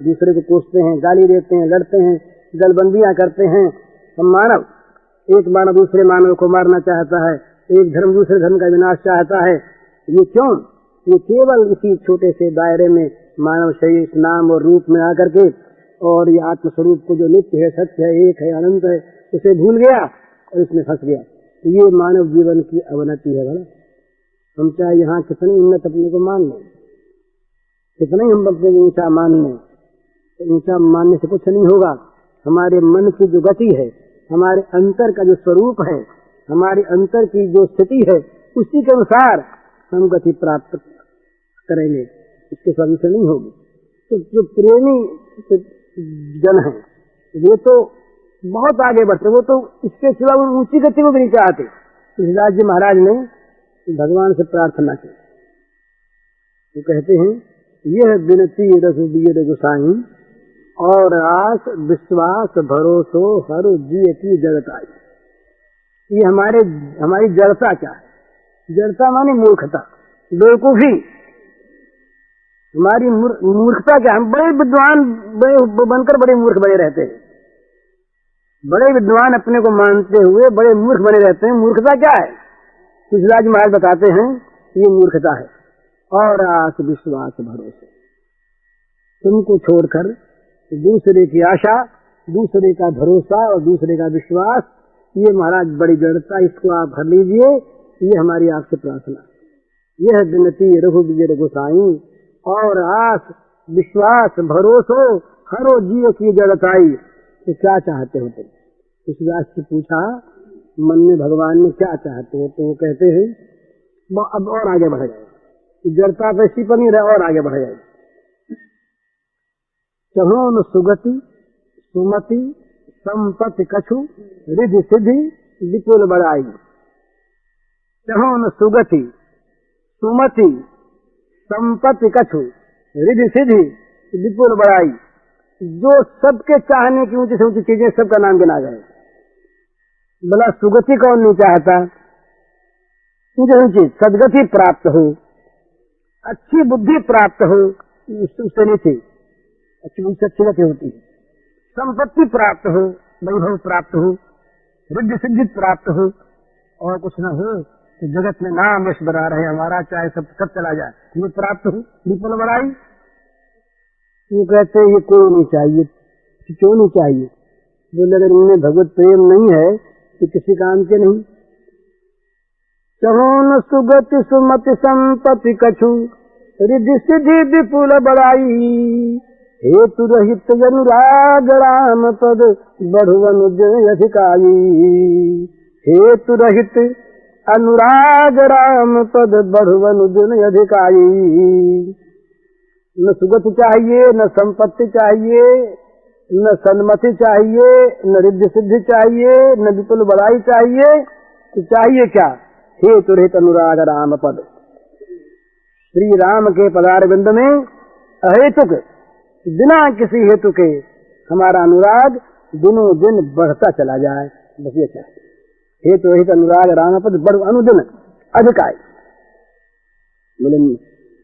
दूसरे को कोसते हैं, गाली देते हैं, लड़ते हैं, गलबंदियां करते हैं। हम मानव, एक मानव दूसरे मानव को मारना चाहता है, एक धर्म दूसरे धर्म का विनाश चाहता है। ये क्यों? ये केवल इसी छोटे से दायरे में मानव शरीर नाम और रूप में आकर के और ये आत्मस्वरूप को जो नित्य है, सत्य है, एक है, अनंत है, उसे भूल गया और इसमें फंस गया। ये मानव जीवन की अवनति है। भला हम चाहे यहाँ कितनी उन्नत अपने को मान लें, कितना ही हम अपने को ऊंचा मान लें, तो ऊंचा मानने से कुछ नहीं होगा। हमारे मन की जो गति है, हमारे अंतर का जो स्वरूप है, हमारे अंतर की जो स्थिति है, उसी के अनुसार हम गति प्राप्त करेंगे, इसके स्वामी से नहीं होगी। तो जो प्रेमी जन है वे तो बहुत आगे बढ़ते, वो तो इसके सिवा ऊंची गति को भी नहीं चाहते। तुलसीदास जी महाराज ने भगवान से प्रार्थना की, वो कहते हैं, यह विनती रघुबीर गोसाई और आस विश्वास भरोसो हर जी की जगत आई। ये हमारी जड़ता क्या है? जड़ता मानी मूर्खता, बेवकूफी। हमारी मूर्खता क्या? हम बड़े विद्वान बनकर बड़े मूर्ख बने रहते हैं, बड़े विद्वान अपने को मानते हुए बड़े मूर्ख बने रहते हैं। मूर्खता क्या है? तुलसीदास जी महाराज बताते हैं, ये मूर्खता है। और आस विश्वास भरोसे, तुमको छोड़कर दूसरे की आशा, दूसरे का भरोसा और दूसरे का विश्वास, ये महाराज बड़ी जड़ता, इसको आप भर लीजिए। ये हमारी आपसे प्रार्थना। यह विनती रघुबीर गोसाई और आस विश्वास भरोसो हरो जीव की जड़ताई। तो क्या चाहते हो तुम? तुलसीदास से पूछा, मन में भगवान ने क्या चाहते हो? तो वो कहते हैं, अब और आगे बढ़ जाए, जड़ता वैसी पर नहीं रहे, और आगे बढ़ जाए। चहोन सुगति सुमति संपत्ति कछु रिधि सिद्धि विपुल बड़ाई। चहोन सुगति सुमति संपत्ति कछु रिधि सिद्धि विपुल बड़ाई। जो सबके चाहने की ऊंची से ऊंची चीजें, सबका नाम गिना गए। भला सुगति कौन नहीं चाहता? ऊंची ऊंची सदगति प्राप्त हो, अच्छी बुद्धि प्राप्त हो, उससे नीचे अच्छी गति होती है। संपत्ति प्राप्त हो, वैभव प्राप्त हो, रिद्धि सिद्धि प्राप्त हो, और कुछ न हो तो जगत में नाम यश बना रहे हमारा, चाहे सब चला जाए, ये प्राप्त हो, विपुल बड़ाई। ये कहते हैं ये कोई नहीं चाहिए। क्यों नहीं चाहिए? बोले अगर इनमें भगवत प्रेम नहीं है तो किसी काम के नहीं। चहोन सुगति सुमति संपत्ति कछु रिद्धि सिद्धि विपुल बड़ाई। हेतु रहित अनुराग राम पद बढ़ुवन अधिकारी। हेतु रहित अनुराग राम पद बढ़ुवन अधिकारी। न सुगति चाहिए, न संपत्ति चाहिए, न सन्मति चाहिए, न रिद्धि सिद्धि चाहिए, न विपुल बड़ाई चाहिए। तो चाहिए क्या? हेतु रहित अनुराग राम पद। श्री राम के पदारविंद में अहेतुक, बिना किसी हेतु के हमारा अनुराग दिनों दिन बढ़ता चला जाए, बस ये चाहिए। हेतु रहित अनुराग राम पद बढ़ अनुदिन अधिकाई। बोले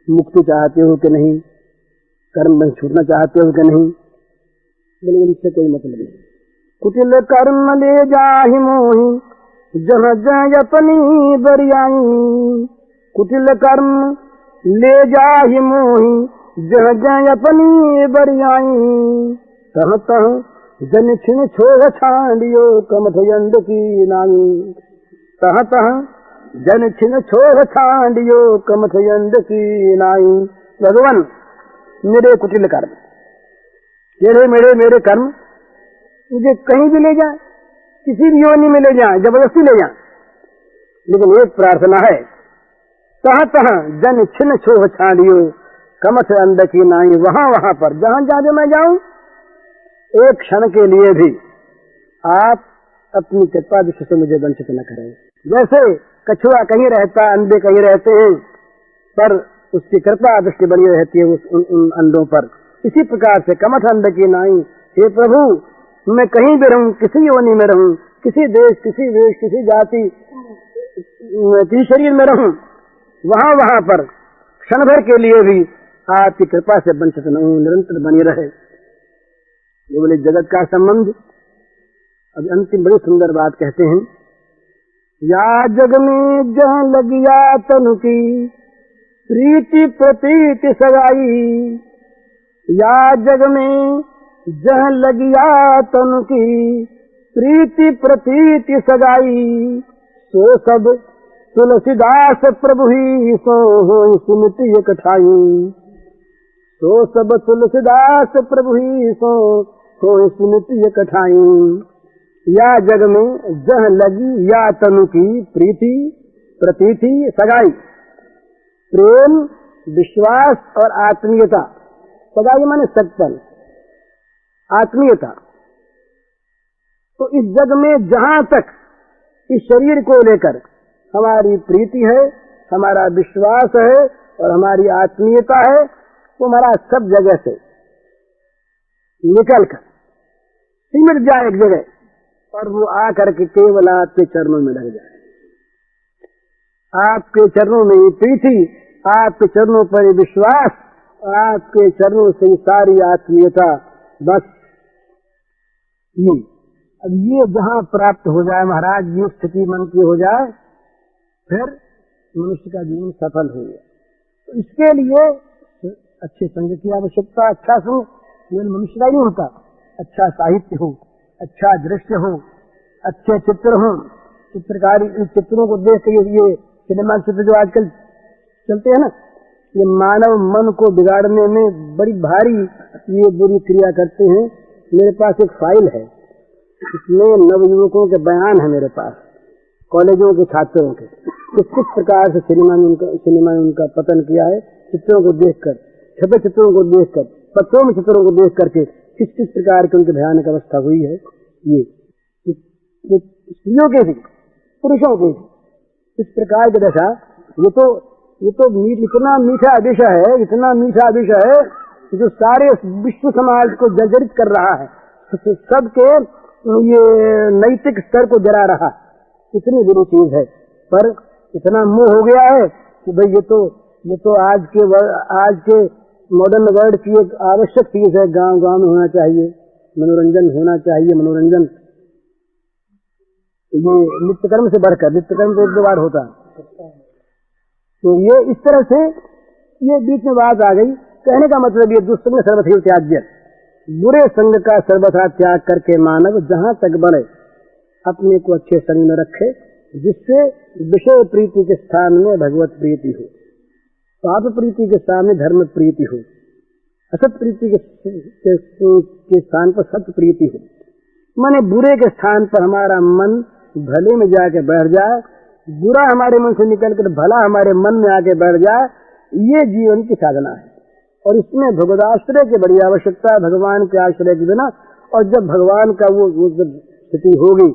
मुक्ति चाहते हो कि नहीं? कर्म में छूटना चाहते हो कि नहीं? बोले इनसे कोई मतलब नहीं। कुटिल कर्म ले जाहि मोहि जहाँ जय अपनी बरियाई। कुटिल कर्म ले जाहि मोहि जहाँ जय अपनी बरियाई। तह तह जन छिन छोड़ छांडियो कमठयंड की नाई। तह तह जन छिन छोड़ छांडियो कमठयंड की नाई। भगवान मेरे कुटिल कर्म, मेरे कर्म मुझे कहीं भी ले जाए, किसी भी योनि में ले जाए, जबरदस्ती ले जाए, लेकिन एक प्रार्थना है, तहाँ तहाँ जन छिन छोह छाड़ियो कमठ अंध की नाई। वहां पर जहां जहां मैं जाऊं, एक क्षण के लिए भी आप अपनी कृपा दृष्टि से मुझे वंचित न करें। जैसे कछुआ कहीं रहता, अंडे कहीं रहते हैं, पर उसकी कृपा दृष्टि बनी रहती है उन अंडों पर, इसी प्रकार से कमठ अंड की नाई, हे प्रभु मैं कहीं भी रहूं, किसी योनि में रहूं, किसी देश, किसी वेश, किसी जाति, किसी शरीर में रहूं, वहां पर क्षण भर के लिए भी आपकी कृपा से वंचित न हूं, निरंतर बनी रहे। ये बोले जगत का संबंध। अब अंतिम बड़ी सुंदर बात कहते हैं, या जग में जहाँ लगिया तनु की प्रीति प्रतीति सगाई, या जग में जहाँ लगिया तनु की प्रीति प्रतीति सगाई, सो सब तुलसीदास प्रभु ही सो सुमिति कठाई, सो सब तुलसीदास प्रभु ही सो सुमिति कठाई। या जग में जह लगी या तनु की प्रीति प्रतीति सगाई, प्रेम विश्वास और आत्मीयता, सगाई माने सत्पन, आत्मीयता। तो इस जग में जहां तक इस शरीर को लेकर हमारी प्रीति है, हमारा विश्वास है और हमारी आत्मीयता है, वो हमारा सब जगह से निकल कर सिमट जाए एक जगह और वो आकर के केवल आपके चरणों में लग जाए। आपके चरणों में ये प्रीति, आपके चरणों पर विश्वास, आपके चरणों से सारी आत्मीयता, बस ये अब ये जहां प्राप्त हो जाए महाराज, ये स्थिति मन की हो जाए, फिर मनुष्य का जीवन सफल हो गया। तो इसके लिए अच्छे संग की आवश्यकता। अच्छा संग केवल मनुष्य का नहीं होता, अच्छा साहित्य हो, अच्छा दृश्य हो, अच्छे चित्र हो, चित्रकारी चित्रों को देख के ये सिनेमा चित्र जो आजकल चलते हैं ना, ये मानव मन को बिगाड़ने में बड़ी भारी ये बुरी क्रिया करते हैं। मेरे पास एक फाइल है, इसमें नवयुवकों के बयान है मेरे पास, कॉलेजों के छात्रों के, किस प्रकार से सिनेमा में उनका पतन किया है, चित्रों को देखकर, छपे चित्रों को देखकर, पत्रों में चित्रों को देख करके किस प्रकार की उनकी भयानक अवस्था हुई है। ये स्त्रियों के भी पुरुषों के भी इस प्रकार की दशा, ये तो इतना मीठा विषय है, इतना मीठा विषय है जो सारे विश्व समाज को जर्जरित कर रहा है, सबके ये नैतिक स्तर को गिरा रहा है, इतनी बुरी चीज है। पर इतना मोह हो गया है कि भाई ये तो आज के मॉडर्न वर्ल्ड की एक आवश्यक चीज है, गांव गांव में होना चाहिए, मनोरंजन होना चाहिए, मनोरंजन। ये नित्य कर्म से बढ़कर, नित्य कर्म तो एक दो बार होता है। तो ये इस तरह से ये बीच में बात आ गई। कहने का मतलब ये दुष्संग सर्वथा त्याज्य, बुरे संग का सर्वथा त्याग करके मानव जहां तक बढ़े अपने को अच्छे संग में रखे, जिससे विषय प्रीति के स्थान में भगवत प्रीति हो, पाप प्रीति के सामने धर्म प्रीति हो, असत प्रीति के स्थान पर सत्य प्रीति हो। माने बुरे के स्थान पर हमारा मन भले में जाके बैठ जाए, बुरा हमारे मन से निकलकर भला हमारे मन में आके बैठ जाए, ये जीवन की साधना है। और इसमें भगवदाश्रय की बड़ी आवश्यकता है, भगवान के आश्रय के बिना। और जब भगवान का वो जब स्थिति होगी,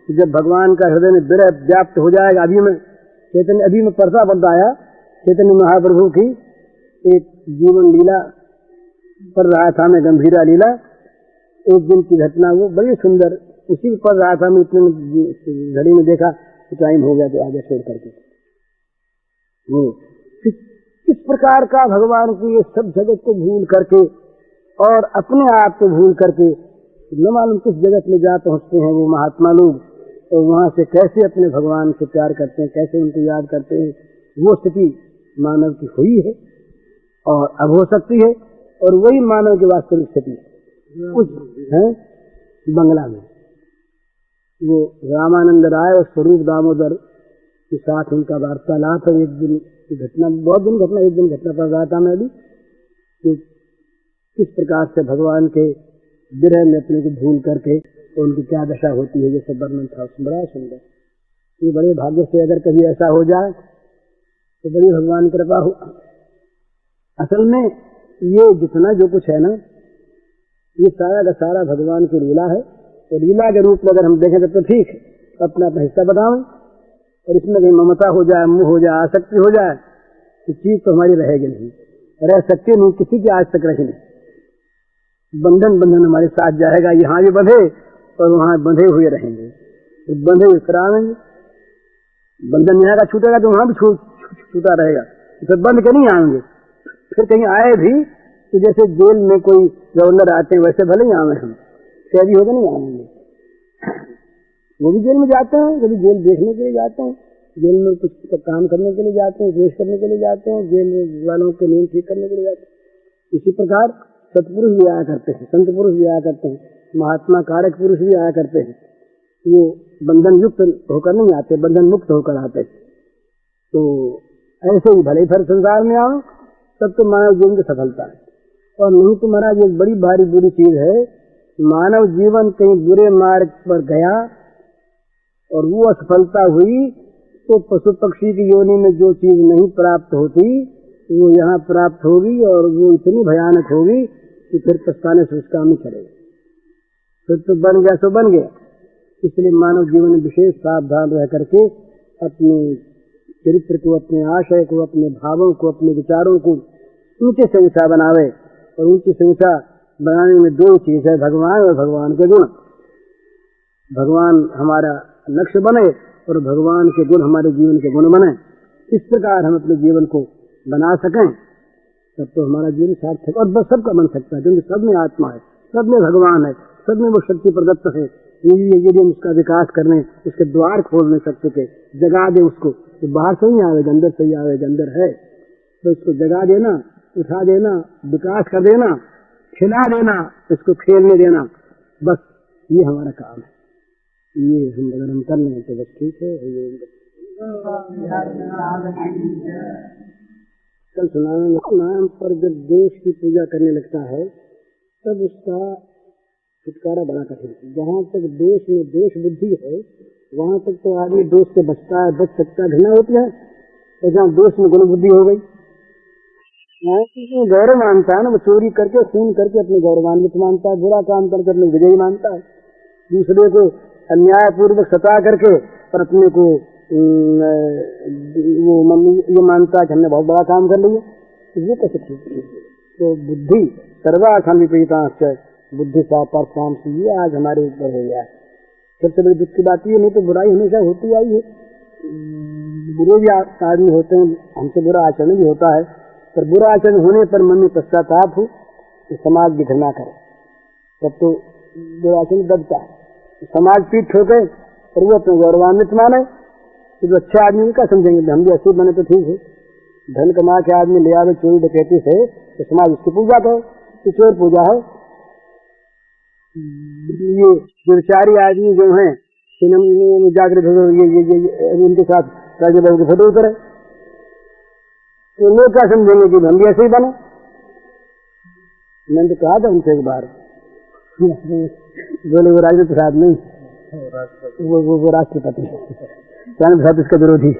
जब भगवान का हृदय में विरह व्याप्त हो जाएगा, अभी में परसा बंद आया चैतन्य महाप्रभु की एक जीवन लीला पढ़ रहा था मैं, गंभीरा लीला, एक दिन की घटना, वो बड़ी सुंदर, उसी को पढ़ रहा था मैं, इतने घड़ी में देखा तो टाइम हो गया, तो आगे छोड़ करके वो किस प्रकार का भगवान की ये सब जगत को भूल करके और अपने आप को भूल करके न मालूम किस जगत में जा पहुंचते हैं वो महात्मा लोग, और वहां से कैसे अपने भगवान से प्यार करते हैं, कैसे उनको याद करते हैं। वो स्थिति मानव की हुई है और अब हो सकती है, और वही मानव की वास्तविक स्थिति उस है बंगला में। वो रामानंद राय और स्वरूप दामोदर के साथ उनका वार्तालाप है। एक दिन की घटना, बहुत दिन घटना, एक दिन घटना पढ़ रहा था मैं अभी, कि किस प्रकार से भगवान के विरह में अपने को भूल करके तो उनकी क्या दशा होती है, ये सब वर्णन था, बड़ा सुंदर। ये बड़े भाग्य से अगर कभी ऐसा हो जाए तो बड़ी भगवान की कृपा हो। असल में ये जितना जो कुछ है ना, ये सारा का सारा भगवान की लीला है, तो लीला के रूप में अगर हम देखें तो ठीक है, अपना अपना हिस्सा बतावें, और इसमें कहीं ममता हो जाए, मुंह हो जाए, आसक्ति हो जाए तो चीज तो हमारी रहेगी नहीं, रह सकती नहीं, किसी की आज तक रही नहीं। बंधन बंधन हमारे साथ जाएगा, यहाँ भी बंधे और वहां बंधे हुए रहेंगे, तो बंधे हुए फिर आएंगे। बंधन यहाँ का छूटेगा तो वहां भी छूटा रहेगा, फिर बंध के नहीं आएंगे। फिर कहीं आए भी तो जैसे जेल में कोई गवर्नर आते वैसे भले ही आवे, हम कैदी होकर नहीं आएंगे। वो भी जेल में जाते हैं, कभी जेल देखने के लिए जाते हैं, जेल में कुछ काम करने के लिए जाते हैं, द्वेष करने के लिए जाते हैं, जेल वालों के नियम ठीक करने के लिए जाते हैं। इसी प्रकार सत्पुरुष भी आया करते हैं, संत पुरुष भी आया करते हैं, महात्मा कारक पुरुष भी आया करते हैं। वो बंधन युक्त होकर नहीं आते, बंधन मुक्त होकर आते। तो ऐसे ही भले फिर संसार में आओ तब तो मानव जीवन की सफलता है, और नहीं तो महाराज एक बड़ी भारी बुरी चीज है, मानव जीवन कहीं बुरे मार्ग पर गया और वो असफलता हुई तो पशु पक्षी की योनि में जो चीज नहीं प्राप्त होती वो यहाँ प्राप्त होगी, और वो इतनी भयानक होगी कि फिर पछताने से उसका नहीं चलेगा। फिर तो बन गया सो बन गया। इसलिए मानव जीवन में विशेष सावधान रह करके अपने चरित्र को, अपने आशय को, अपने भावों को, अपने विचारों को ऊंचे से ऊंचा बनावे, और ऊंचे से ऊंचा बनाने में दो चीज है, भगवान और भगवान के गुण। भगवान हमारा लक्ष्य बने और भगवान के गुण हमारे जीवन के गुण बने। इस प्रकार हम अपने जीवन को बना सकें तब तो हमारा जीवन सार्थक और बस सबका बन सकता है, क्योंकि सब में आत्मा है, सब में भगवान है, सब में वो शक्ति प्रदत्त है। यदि हम उसका विकास करने, उसके द्वार खोलने शक्ति के, जगा दे उसको, तो बाहर से ही आवेगा, अंदर से ही आवेगा, अंदर है तो इसको जगा देना, उठा देना, विकास कर देना, खिला देना, इसको खेलने देना, बस ये हमारा काम है। ये हम अगर हम कर लें तो बस ठीक है। कल नाम पर जब दोष की पूजा करने लगता है तब उसका छुटकारा बड़ा कठिन है। जहाँ तक दोष में दोष बुद्धि है वहाँ तक तो आदमी दोष से बचता है, बच सकता है, घृणा होती है। और जहाँ दोष में गुण बुद्धि हो गई, गौरव मानता है ना, वो चोरी करके खून करके अपने गौरवान्वित मानता है, बुरा काम करके अपने विजयी मानता है, दूसरे को अन्याय पूर्वक सता करके और अपने को वो ये मानता है कि हमने बहुत बड़ा काम कर लिया। ये कैसे ठीक है? तो बुद्धि सर्वार्थान विपरीतांश्च बुद्धि सापार्थाम से ये आज हमारे ऊपर हो गया है। सबसे बड़ी दुख की बात ये, नहीं तो बुराई हमेशा होती आई है, बुरे भी आदमी होते हैं, हमसे बुरा आचरण भी होता है, पर बुरा आचरण होने पर मन में पश्चाताप हो तो समाज भी घृणा करे, तब तो बुरा आचरण दबता है। समाज पीठ ठोके और वो अपने गौरवान्वित माने तो जो अच्छे आदमी का समझेंगे हम भी ऐसे बने तो ठीक है। धन कमा के आदमी ले आवे चोरी डकैती से तो समाज उसकी पूजा करे, तो चोर पूजा है। ये दुर्चारी आदमी जो है जागृत हो ये उनके साथ राजा बाबू के फोटो करे तो लोग क्या समझेंगे कि हम भी ऐसे ही बने। मैंने तो कहा था उनसे एक बार, बोले वो राजेंद्र प्रसाद नहीं, वो राष्ट्रपति राजेंद्र प्रसाद इसका विरोधी।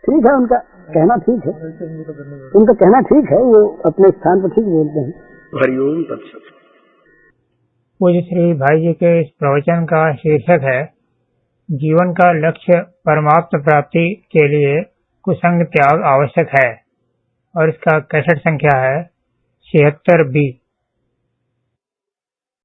ठीक है, उनका कहना ठीक है, उनका कहना ठीक है, वो अपने स्थान पर ठीक बोलते हैं। हरिओम तत्सत। पूज्य श्री भाई जी के इस प्रवचन का शीर्षक है जीवन का लक्ष्य परमात्म प्राप्ति के लिए कुसंग त्याग आवश्यक है, और इसका 61 संख्या है 76B।